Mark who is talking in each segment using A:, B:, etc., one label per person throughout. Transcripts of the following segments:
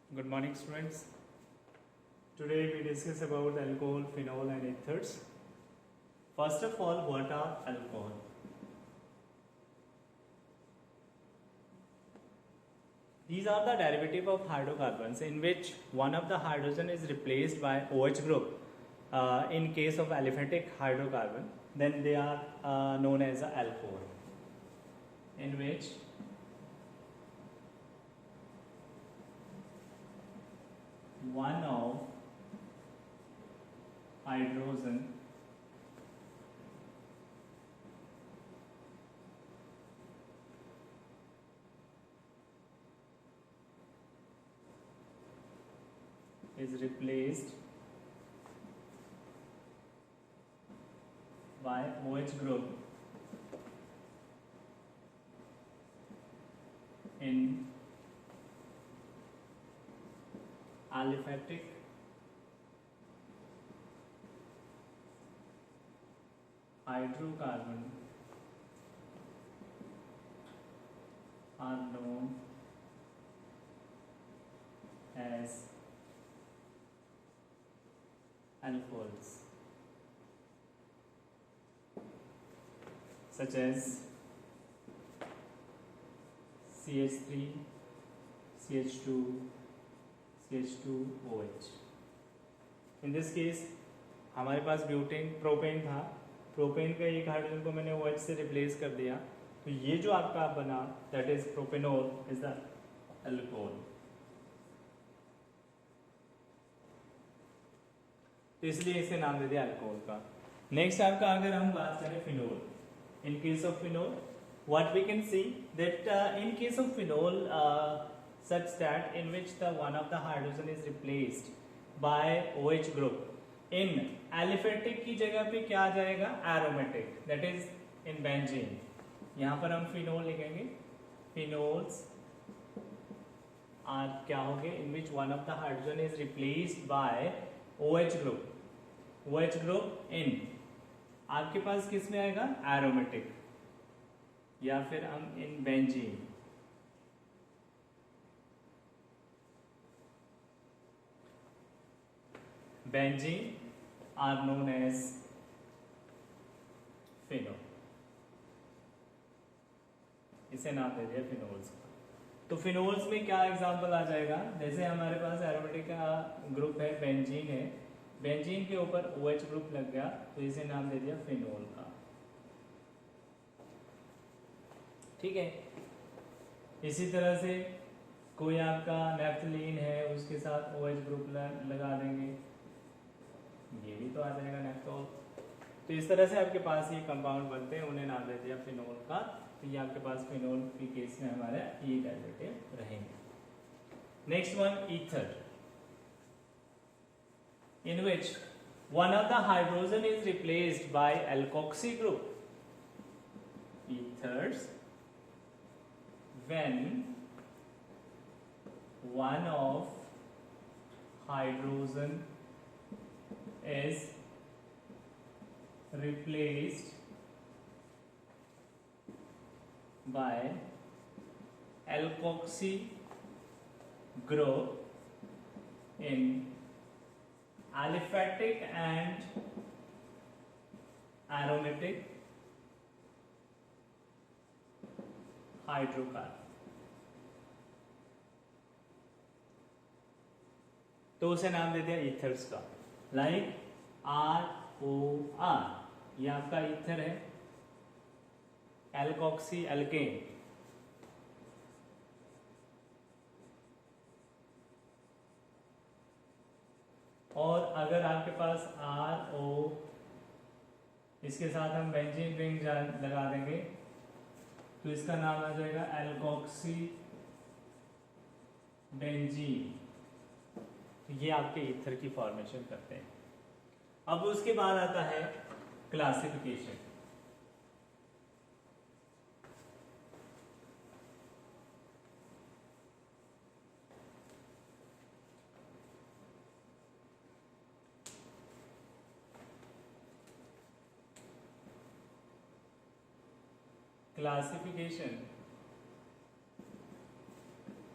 A: Good morning, students. Today we discuss about alcohol, phenol, and ethers. First of all, what are alcohol? These are the derivative of hydrocarbons in which one of the hydrogen is replaced by OH group. In case of aliphatic hydrocarbon, then they are known as alcohol, in which one of hydrogen is replaced by OH group in aliphatic hydrocarbon are known as alcohols, such as CH3, CH2, CH2OH. In this case हमारे पास butane propane था, propane का एक hydrogen को मैंने OH से replace कर दिया, तो ये जो आपका बना that is propanol is the alcohol. तो इसलिए इसे नाम दे दिया अल्कोहल का। नेक्स्ट आपका अगर हम बात करें phenol, in case of phenol what we can see that in case of phenol such that in which the one of the hydrogen is replaced by OH group in aliphatic की जगह पे क्या आ जाएगा aromatic that is in benzene। यहाँ पर हम phenol लिखेंगे, phenols are क्या हो गए in which one of the hydrogen is replaced by OH group, OH group in आपके पास किस में आएगा aromatic या फिर हम इन benzene. Benzene are known as phenol, इसे नाम दे दिया फिनोल्स का। तो फिनोल्स में क्या एग्जांपल आ जाएगा, जैसे हमारे पास एरोमेटिक का ग्रुप है, बेंजीन है, बेंजीन के ऊपर OH ग्रुप लग गया तो इसे नाम दे दिया फिनोल का। ठीक है, इसी तरह से कोई आपका नेफ्थलीन है उसके साथ OH ग्रुप लगा देंगे, ये भी तो आ जाएगा नेफ्थोल। तो इस तरह से आपके पास ये कंपाउंड बनते हैं, उन्हें नाम दे दिया फिनोल का। तो ये आपके पास फिनोल के केस में हमारे ये डेरिवेटिव रहेंगे। Next one ether, in which one of the hydrogen is replaced by alkoxy group. Ethers when one of hydrogen is replaced by alkoxy group in aliphatic and aromatic hydrocarbon. तो उसे नाम दे दिया ethers का, like ROR, ये आपका ether है, alkoxy alkene. और अगर आपके पास RO इसके साथ हम बेंजीन रिंग लगा देंगे तो इसका नाम आ जाएगा एल्कोक्सी बेंजीन। तो ये आपके ईथर की फॉर्मेशन करते हैं। अब उसके बाद आता है classification. classification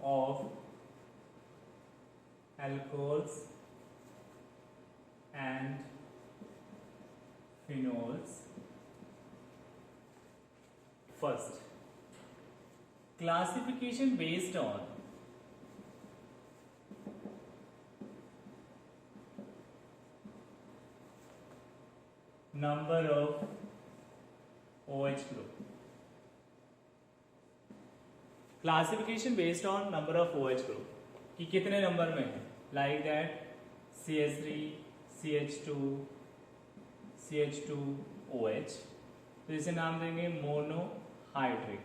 A: of alcohols and phenols. First, classification based on number of OH group. Classification based on number of OH group कि कितने नंबर में है, like that CH3, CH2, CH2OH, तो इसे नाम देंगे मोनोहाइड्रिक।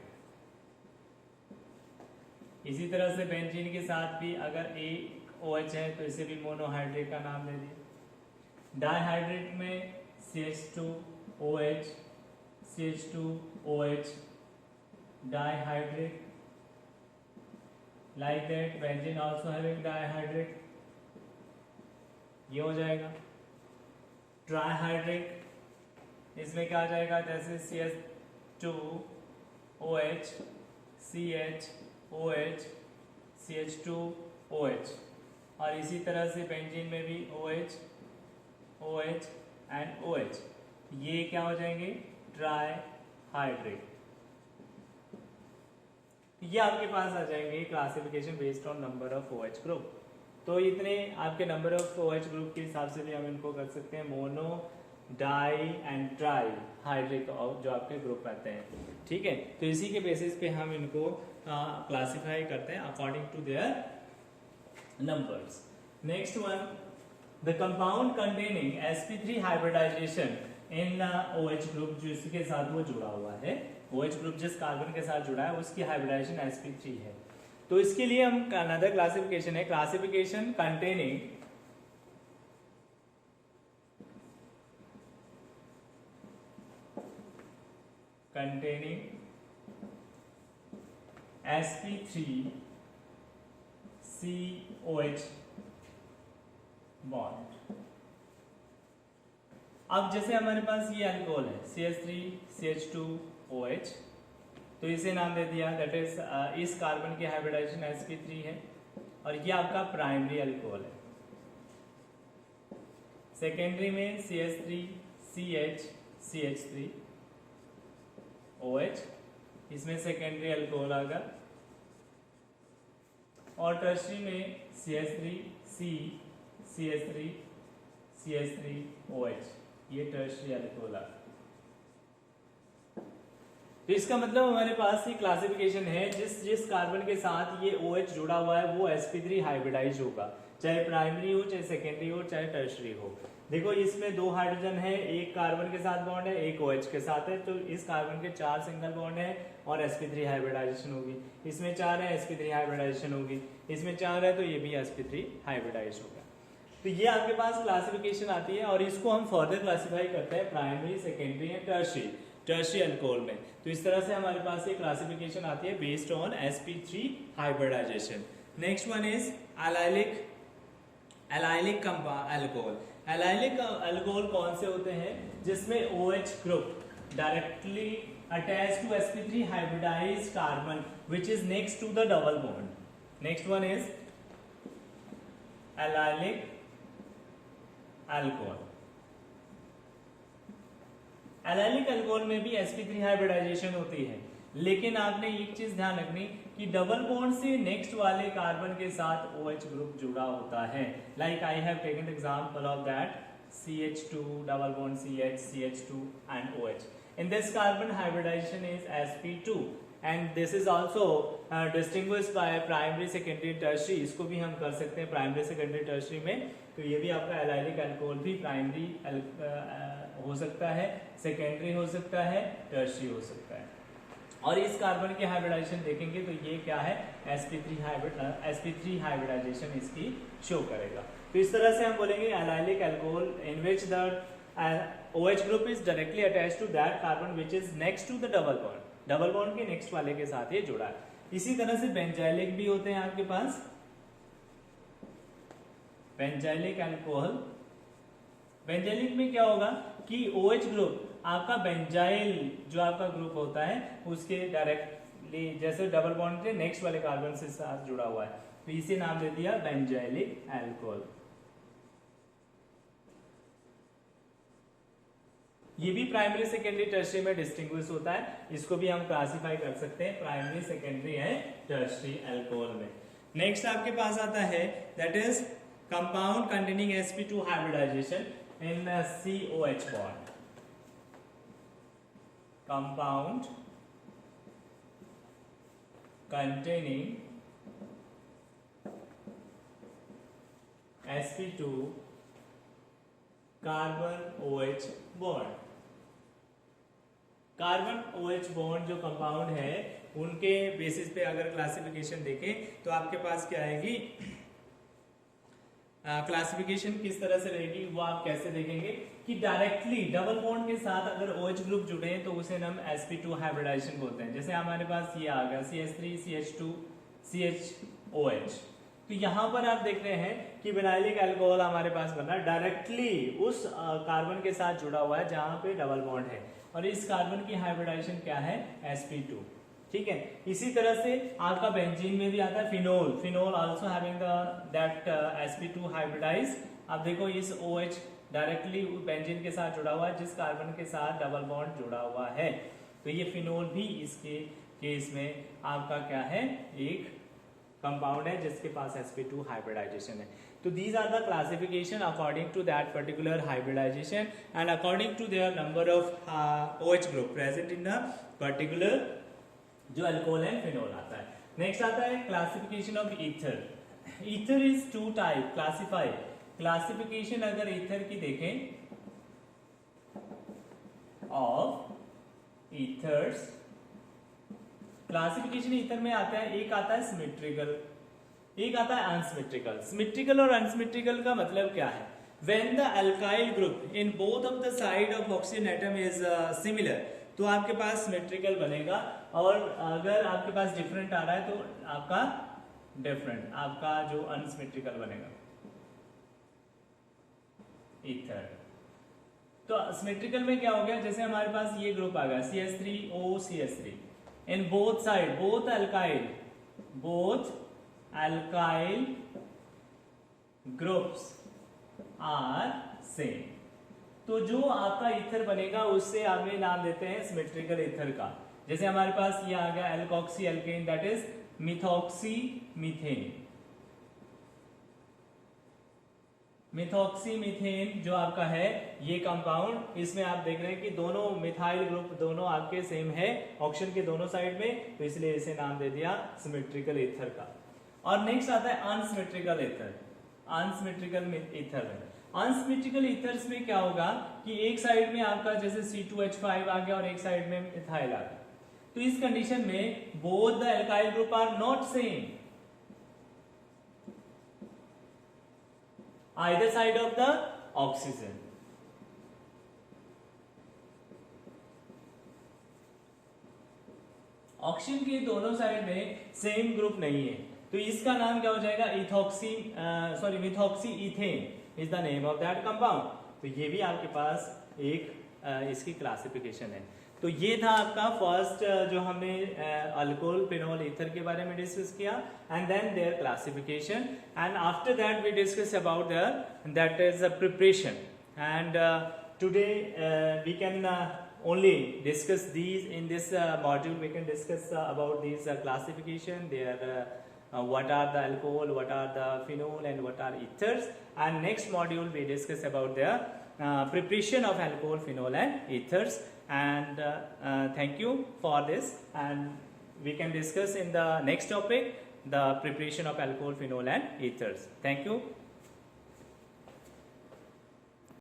A: इसी तरह से बेंजीन के साथ भी अगर एक OH है तो इसे भी मोनोहाइड्रिक का नाम दे दिए। डाइहाइड्रेट में CH2OH, CH2OH, dihydrate, like that benzene also having dihydrate, ये हो जाएगा। ट्राइहाइड्रिक, इसमें क्या आ जाएगा, जैसे CH2OH, CHOH, CH2OH, और इसी तरह से बेंजीन में भी OH, OH एंड OH, ये क्या हो जाएंगे, ट्राइहाइड्रेट। ये आपके पास आ जाएंगे classification based on number of OH group. तो इतने आपके नंबर ऑफ OH ग्रुप के हिसाब से भी हम इनको कर सकते हैं mono, di and tri hydric जो आपके ग्रुप रहते हैं, ठीक है। तो इसी के बेसिस पे हम इनको क्लासिफाई करते हैं according to their numbers. Next one, the compound containing sp3 hybridization in OH group, जो इसके साथ वो जुड़ा हुआ है, OH ग्रुप जिस कार्बन के साथ जुड़ा है उसकी हाइब्रिडाइजेशन sp3 है। तो इसके लिए हम अनदर क्लासिफिकेशन है, classification containing sp3 COH bond. अब जैसे हमारे पास ये अल्कोहल है CH3CH2OH, तो इसे नाम दे दिया, दैट इज इस कार्बन की हाइब्रिडाइजेशन sp3 है और ये आपका प्राइमरी अल्कोहल है। सेकेंडरी में CH3CH3OH, इसमें सेकेंडरी अल्कोहल आएगा, और टर्शरी में CH3CH3CH3OH, ये टर्शरी अल्कोहल आएगा। तो इसका मतलब हमारे पास ये क्लासिफिकेशन है, जिस कार्बन के साथ ये OH जुड़ा हुआ है वो sp3 हाइब्रिडाइज होगा, चाहे प्राइमरी हो, चाहे सेकेंडरी हो, चाहे टर्शरी हो। देखो इसमें 2 हाइड्रोजन है, एक कार्बन के साथ बॉन्ड है, एक OH के साथ है, तो इस कार्बन के 4 सिंगल बॉन्ड है और sp3 हाइब्रिडाइजेशन होगी। इसमें 4 है, sp3 हाइब्रिडाइजेशन होगी। इसमें 4 है तो ये भी sp3 हाइब्रिडाइज होगा। तो ये आपके पास क्लासिफिकेशन आती है और इसको हम फर्दर क्लासिफाई करते हैं primary, secondary and tertiary alcohol में। तो इस तरह से हमारे पास ये क्लासिफिकेशन आती है based on sp3 hybridization. Next one is allylic alcohol. Allylic alcohol कौन से होते हैं, जिसमें OH group directly attach to sp3 hybridized carbon which is next to the double bond. Next one is allylic alcohol. Allylic alcohol में भी sp3 hybridisation होती है, लेकिन आपने एक चीज ध्यान रखनी कि डबल बॉन्ड से नेक्स्ट वाले कार्बन के साथ OH ग्रुप जुड़ा होता है। Like I have taken the example of that CH2 double bond CH, CH2 and OH. In this carbon hybridization is sp2 and this is also distinguished by primary, secondary, tertiary. इसको भी हम कर सकते हैं primary, secondary, tertiary में। तो ये भी आपका एलाइलिक अल्कोहल भी प्राइमरी हो सकता है, सेकेंडरी हो सकता है, टर्शरी हो सकता है। और इस कार्बन की हाइब्रिडाइजेशन देखेंगे तो ये क्या है, sp3 हाइब्रिडाइजेशन इसकी शो करेगा। तो इस तरह से हम बोलेंगे allylic alcohol in which the OH group is directly attached to that carbon which is next to the double bond, double bond के नेक्स्ट वाले के साथ ये जुड़ा है। इसी तरह से बेंजाइलिक भी होते हैं आपके पास, बेंजाइलिक अल्कोहल। बेंजाइलिक में क्या होगा कि OH ग्रुप आपका बेंजाइल जो आपका ग्रुप होता है उसके डायरेक्ट डायरेक्टली जैसे डबल बॉन्ड थे नेक्स्ट वाले कार्बन से साथ जुड़ा हुआ है, तो इसे नाम दे दिया बेंजाइलिक अल्कोहल। ये भी प्राइमरी सेकेंडरी टर्शियरी में डिस्टिंग्विश होता है, इसको भी हम क्लासिफाई कर सकते हैं primary secondary and tertiary alcohol में। नेक्स्ट आपके पास आता है that is compound containing sp2 hybridization in COH bond. Compound containing sp2 carbon OH bond. Carbon OH bond जो कंपाउंड है उनके बेसिस पे अगर क्लासिफिकेशन देखें तो आपके पास क्या आएगी, क्लासिफिकेशन किस तरह से रहेगी वो आप कैसे देखेंगे कि डायरेक्टली डबल बॉन्ड के साथ अगर OH ग्रुप जुड़े हैं तो उसे हम sp2 हाइब्रिडाइजेशन बोलते हैं। जैसे हमारे पास ये आ गया CH3 CH2 CHOH, तो यहाँ पर आप देख रहे हैं कि विनाइलिक अल्कोहल हमारे पास बना डायरेक्टली उस कार्बन के साथ जुड़ा हुआ है जहां पे डबल बॉन्ड है, और इस कार्बन की हाइब्रिडाइजेशन क्या है sp2। ठीक है, इसी तरह से आपका बेंजीन में भी आता है phenol. Phenol also having that sp2 hybridize. अब देखो इस OH डायरेक्टली बेंजीन के साथ जुड़ा हुआ है जिस कार्बन के साथ डबल बॉन्ड जुड़ा हुआ है, तो ये फिनोल भी इसके केस में आपका क्या है, एक कंपाउंड है जिसके पास sp2 हाइब्रिडाइजेशन है। तो these are the classification according to that particular hybridization and according to their number of OH group present in the particular जो अल्कोहल है फिनोल आता है। नेक्स्ट आता है classification of ether. Ether is two type classify. Classification अगर ether की देखें of ethers, classification ether में आता है, एक आता है सिमेट्रिकल, एक आता है अनसिमेट्रिकल। सिमेट्रिकल और अनसिमेट्रिकल का मतलब क्या है, when the alkyl group in both of the side of oxygen atom is similar, तो आपके पास सिमेट्रिकल बनेगा, और अगर आपके पास डिफरेंट आ रहा है तो आपका डिफरेंट, आपका जो अनसिमेट्रिकल बनेगा ईथर। तो सिमेट्रिकल में क्या हो गया, जैसे हमारे पास ये ग्रुप आ गया CH3OCH3 in both side, both alkyl groups are same, तो जो आपका ईथर बनेगा उससे आगे नाम देते हैं सिमेट्रिकल ईथर का। जैसे हमारे पास ये आ गया alkoxy alkane that is methoxy methane. Methoxy methane जो आपका है ये कंपाउंड, इसमें आप देख रहे हैं कि दोनों मिथाइल ग्रुप दोनों आपके सेम है ऑक्सीजन के दोनों साइड में, तो इसलिए इसे नाम दे दिया सिमेट्रिकल ईथर का। और नेक्स्ट आता है अनसिमेट्रिकल ईथर। अनसिमेट्रिकल ईथर में, अनसिमेट्रिकल ईथर्स में क्या होगा कि एक साइड में आपका जैसे C2H5 आ गया और एक साइड में मिथाइल आ गया, तो इस कंडीशन में both the alkyl group are not same either side of the oxygen. Oxygen के दोनों साइड में सेम ग्रुप नहीं है, तो इसका नाम क्या हो जाएगा, methoxy ethane is the name of that compound. तो ये भी आपके पास एक इसकी क्लासिफिकेशन है। तो ये था आपका फर्स्ट जो हमने अल्कोहल फिनोल ईथर के बारे में डिस्कस किया, and then their classification, and after that we discuss about their that is a preparation, and today we can only discuss these in this module. We can discuss about these classification, their what are the alcohol, what are the phenol, and what are ethers, and next module we discuss about the preparation of alcohol, phenol, and ethers, and thank you for this, and we can discuss in the next topic the preparation of alcohol, phenol, and ethers. Thank you.